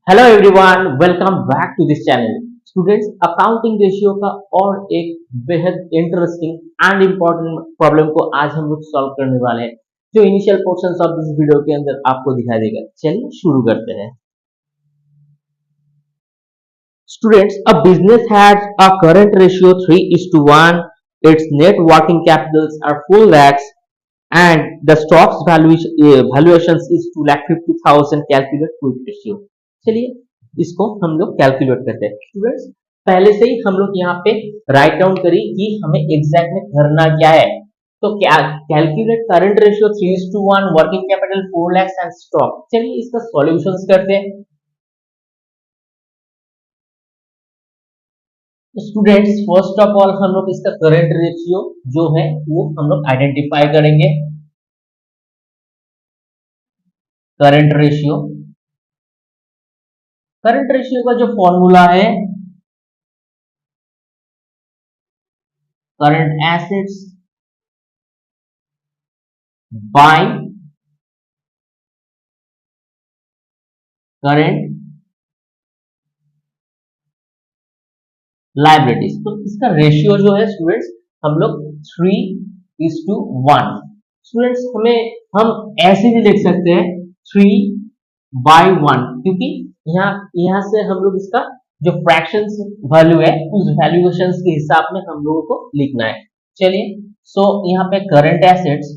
Hello everyone, welcome back to this channel. Students, accounting ratio का और एक बेहद इंटरेस्टिंग एंड इम्पोर्टेंट प्रॉब्लम को आज हम लोग सॉल्व करने वाले हैं, जो initial portions of this video के अंदर आपको दिखाई देगा। चलिए शुरू करते हैं। Students, a business has a current ratio 3:1. Its net working capitals are 4 lakhs and the stock's valuations is 2,50,000. Calculate quick ratio. चलिए इसको हम लोग कैलकुलेट करते हैं। स्टूडेंट्स, पहले से ही हम लोग यहाँ पे राइट डाउन करी कि हमें एग्जैक्ट में करना क्या है। तो क्या calculate current ratio 3:1, working capital 4 lakhs and stock. चलिए इसका सॉल्यूशंस करते हैं। स्टूडेंट्स, फर्स्ट ऑफ ऑल हम लोग इसका करंट रेशियो जो है वो हम लोग आइडेंटिफाई करेंगे। करंट रेशियो करंट रेशियो का जो फॉर्मूला है, current assets by current liabilities. तो इसका रेशियो जो है स्टूडेंट्स, हम लोग 3:1। स्टूडेंट्स, हम ऐसे भी लिख सकते हैं 3/1, क्योंकि यहाँ यहाँ से हम लोग इसका जो फ्रैक्शंस वैल्यू है उस वैल्यूएशंस के हिसाब में हम लोगों को लिखना है। चलिए, सो यहाँ पे current assets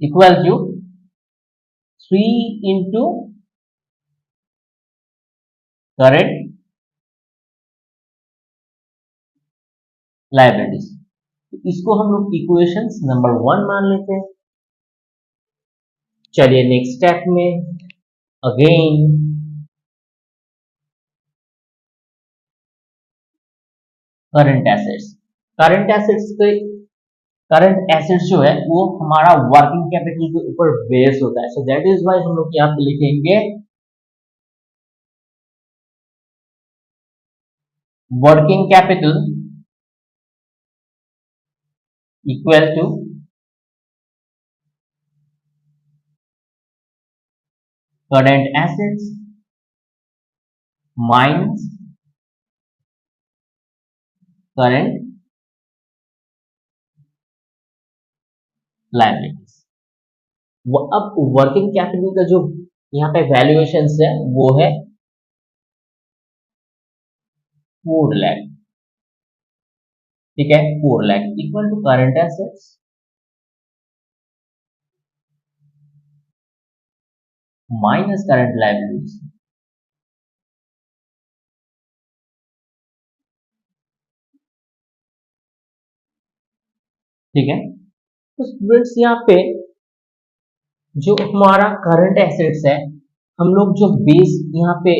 equal to 3 into current liabilities. इसको हम लोग इक्वेशंस नंबर 1 मान लेते हैं। चलिए नेक्स्ट स्टेप में again current assets. Current assets के करंट एसेट्स जो है वो हमारा वर्किंग कैपिटल के ऊपर बेस होता है। सो दैट इज व्हाई हम लोग यहाँ पे लिखेंगे working capital equal to current assets minus current liabilities. अब वर्किंग कैपिटल का जो यहाँ पे वैल्यूएशन है वो है 4 लाख। ठीक है, 4 lakh equal to current assets minus current liabilities. ठीक है, तो स्टूडेंट्स यहाँ पे जो हमारा करंट एसेट्स है, हम लोग जो बेस यहाँ पे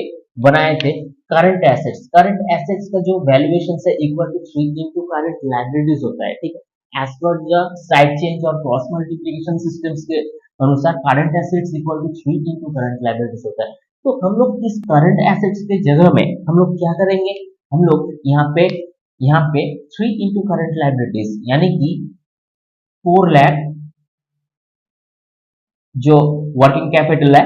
बनाए थे करंट एसेट्स का जो वैल्यूएशन है equal to 3 into current liabilities होता है। ठीक है, as per the side change और क्रॉस मल्टीप्लिकेशन सिस्टम्स के अनुसार current assets equal to 3 into current liabilities होता है। तो हम लोग इस करंट एसेट्स के जगह में हम लोग क्या करेंगे, हम लोग यहाँ पे 3 इंटू करंट लायबिलिटीज यानी कि 4 लाख जो वर्किंग कैपिटल है,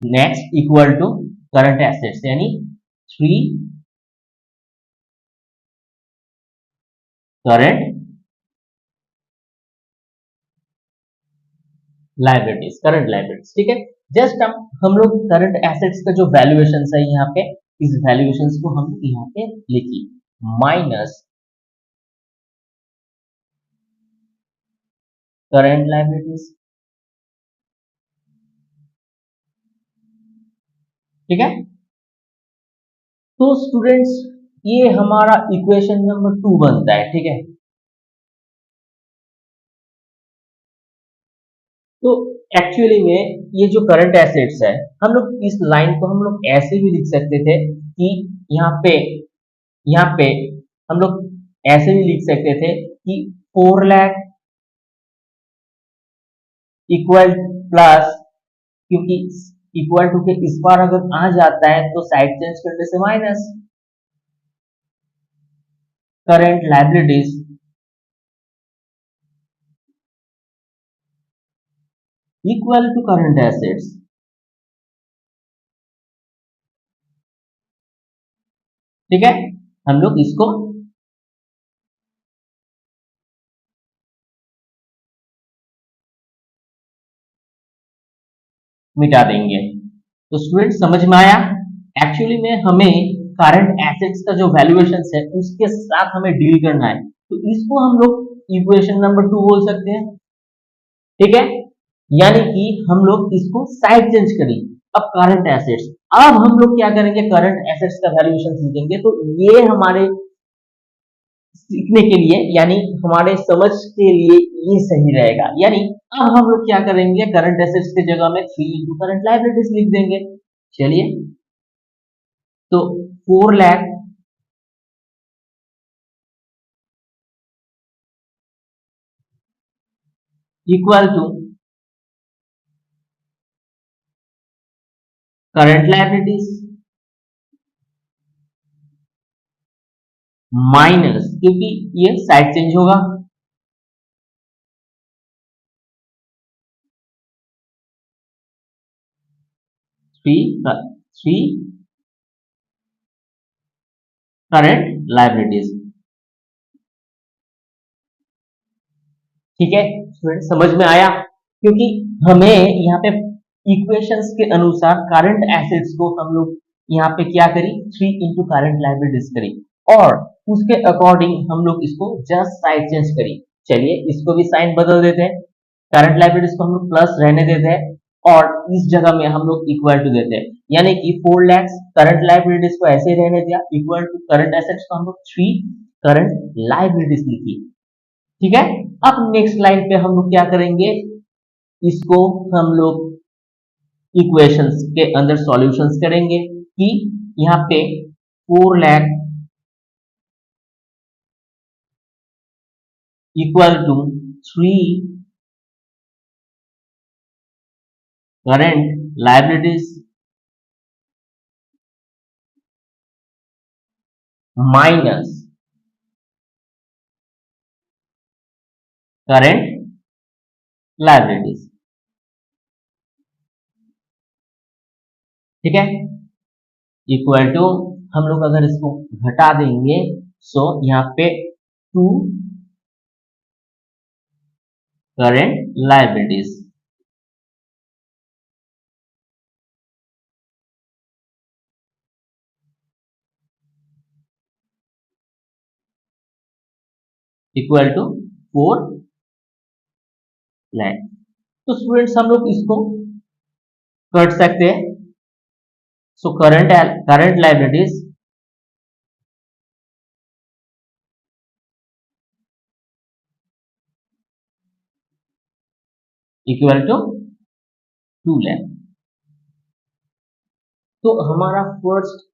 next equal to current assets यानी 3 करंट लाइबिलिटीज। ठीक है, जस्ट हम लोग करंट एसेट्स का जो वैल्यूएशन है यहाँ पे, इस वैल्यूएशन को हम यहाँ पे लिखिए माइनस करंट लाइबिलिटीज। ठीक है, तो स्टूडेंट्स ये हमारा इक्वेशन नंबर 2 बनता है। ठीक है, तो एक्चुअली में ये जो करंट एसेट्स है, हम लोग इस लाइन को हम लोग ऐसे भी लिख सकते थे कि यहाँ पे हम लोग ऐसे भी लिख सकते थे कि 4 लाख इक्वल प्लस, क्योंकि इक्वल टू के इस बार अगर आ जाता है तो साइड चेंज करने से minus current liabilities equal to current assets. ठीक है, हम लोग इसको मिटा देंगे। तो स्टूडेंट समझ में आया? एक्चुअली में हमें करंट एसेट्स का जो वैल्यूएशन है उसके साथ हमें डील करना है, तो इसको हम लोग इक्वेशन नंबर 2 बोल सकते हैं। ठीक है, यानी कि हम लोग इसको साइड चेंज करेंगे। अब करंट एसेट्स, अब हम लोग क्या करेंगे, करंट एसेट्स का वैल्यूएशन सीखेंगे। तो ये हमारे सीखने के लिए यानी हमारे समझ के लिए ये सही रहेगा। यानी अब हम लोग क्या करेंगे, करंट एसेट्स की जगह में 3 इंटू करंट लाइबिलिटीज लिख देंगे। चलिए, तो 4 lakh equal to current liabilities minus, क्योंकि ये साइड चेंज होगा, 3 करंट लाइबिलिटीज। ठीक है स्टूडेंट, समझ में आया? क्योंकि हमें यहाँ पे इक्वेशंस के अनुसार करंट एसेट्स को हम लोग यहाँ पे क्या करी, 3 इंटू करंट लाइबिलिटीज करी, और उसके अकॉर्डिंग हम लोग इसको जस्ट साइड चेंज करी। चलिए, इसको भी साइन बदल देते हैं, करंट लाइबिलिटीज को हम लोग प्लस रहने देते हैं और इस जगह में हम लोग इक्वल टू देते हैं। यानी कि 4 लाख करंट लाइबिलिटीज को ऐसे ही रहने दिया, इक्वल टू करंट एसेट्स को हम लोग 3 करंट लाइबिलिटीज लिखी। ठीक है, अब नेक्स्ट लाइन पे हम लोग क्या करेंगे, इसको हम लोग इक्वेशंस के अंदर सॉल्यूशंस करेंगे कि यहाँ पे 4 lakh equal to 3 current liabilities minus current liabilities. ठीक है, इक्वल टू, हम लोग अगर इसको घटा देंगे सो यहाँ पे 2 current liabilities equal to 4 lakh. तो स्टूडेंट्स हम लोग इसको कर सकते हैं। So current liabilities equal to 2 lakh. तो हमारा फर्स्ट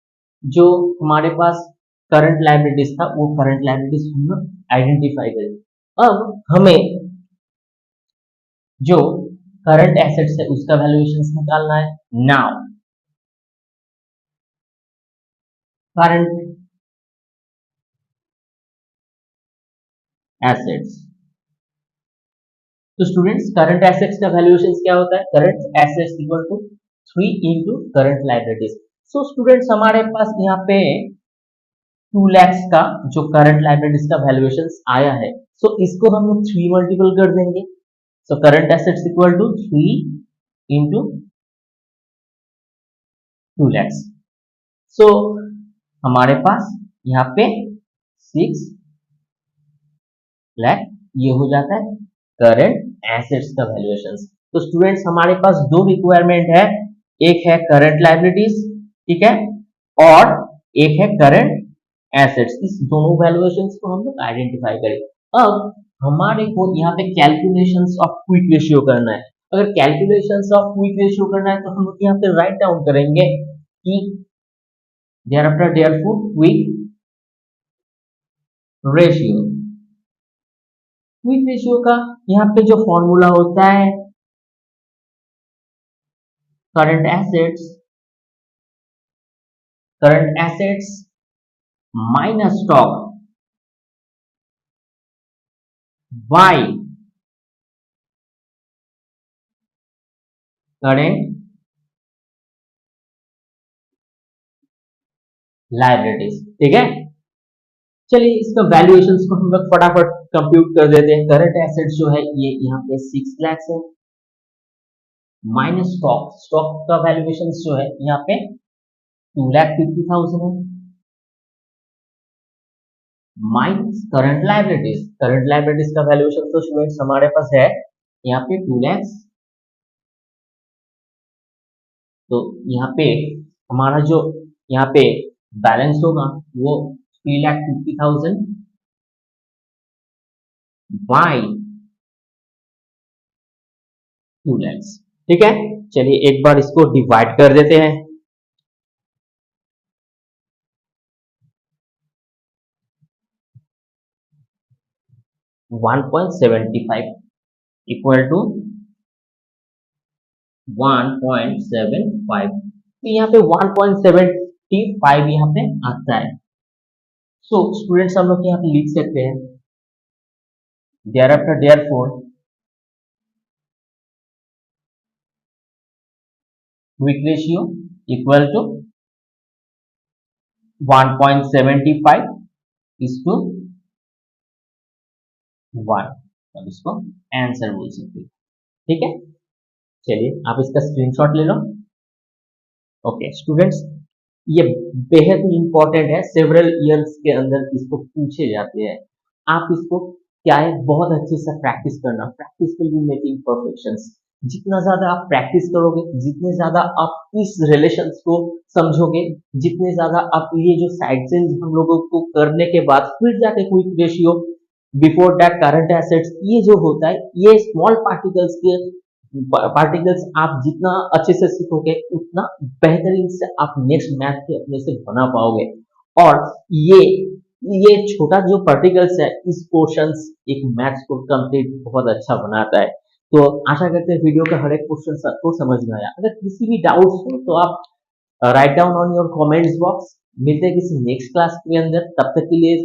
जो हमारे पास करंट लाइबिलिटीज था वो करंट लाइबिलिटीज हम लोग आइडेंटिफाई करें। अब हमें जो करंट एसेट्स है उसका वैल्यूएशन निकालना है। नाउ करंट एसेट्स, तो स्टूडेंट्स करंट एसेट्स का वैल्यूएशन क्या होता है, current assets equal to 3 into current liabilities. So students हमारे पास यहाँ पे 2 lakhs का जो करंट लाइबिलिटीज का वैल्यूएशन आया है, सो इसको हम लोग 3 मल्टीपल कर देंगे। So current assets equal to 3 into 2 lakhs। So हमारे पास यहाँ पे 6 लाख ये हो जाता है करंट एसेट्स का वैल्यूएशन। तो स्टूडेंट्स हमारे पास दो रिक्वायरमेंट है, एक है करंट लाइबिलिटीज, ठीक है, और एक है करंट एसेट्स। इस दोनों वैल्यूएशंस को हम लोग आइडेंटिफाई करें। अब हमारे को यहाँ पे कैलकुलेशंस ऑफ क्विक रेशियो करना है। अगर कैलकुलेशंस ऑफ क्विक रेशियो करना है तो हम लोग यहाँ पे राइट डाउन करेंगे कि therefore quick ratio, quick ratio का यहाँ पे जो फॉर्मूला होता है, current assets minus stock by current liabilities. ठीक है, चलिए इसका वैल्यूएशंस को हम लोग फटाफट कंप्यूट कर देते हैं। करंट एसेट्स जो है ये यहाँ पे 6 लाख है, माइनस स्टॉक, स्टॉक का वैल्यूएशंस जो है यहाँ पे 2,50,000 है, minus current liabilities, current liabilities का वैल्यूएशन तो स्टूडेंट्स हमारे पास है यहाँ पे 2 लाख। तो यहाँ पे हमारा जो यहाँ पे बैलेंस होगा वो 3,50,000 बाई 2 लाख। ठीक है, चलिए एक बार इसको डिवाइड कर देते हैं। 1.75 इक्वल टू 1.75, तो यहाँ पे 1.75 यहाँ पे आता है। सो स्टूडेंट्स हम लोग यहाँ पे लिख सकते हैं thereafter therefore quick ratio equal to 1.75 is to 1, अब इसको आंसर बोल सकते हैं। ठीक है, चलिए आप इसका स्क्रीनशॉट ले लो। ओके स्टूडेंट्स, ये बेहद ही इंपॉर्टेंट है, सेवरल ईयर्स के अंदर इसको पूछे जाते हैं। आप इसको क्या है बहुत अच्छे से प्रैक्टिस करना, practice will be making perfections. जितना ज्यादा आप प्रैक्टिस करोगे, जितने ज्यादा आप इस रिलेशंस को समझोगे, जितने ज्यादा आप ये जो साइड चेंज हम लोगों को करने के बाद फिर जाके quick ratio before that current assets, ये जो होता है ये स्मॉल पार्टिकल्स आप जितना अच्छे से सीखोगे उतना बेहतरीन से आप नेक्स्ट मैथ के अपने से बना पाओगे। और ये छोटा जो पार्टिकल्स है इस पोर्शंस एक मैथ्स को कंप्लीट बहुत अच्छा बनाता है। तो आशा करते हैं वीडियो का हर एक क्वेश्चन सबको समझ में आया। अगर किसी भी डाउट्स हो तो आप write down on your comments box. मिलते हैं किसी नेक्स्ट क्लास के अंदर, तब तक के लिए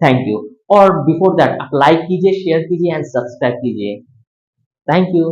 थैंक यू। और बिफोर दैट आप लाइक कीजिए, शेयर कीजिए एंड सब्सक्राइब कीजिए। Thank you.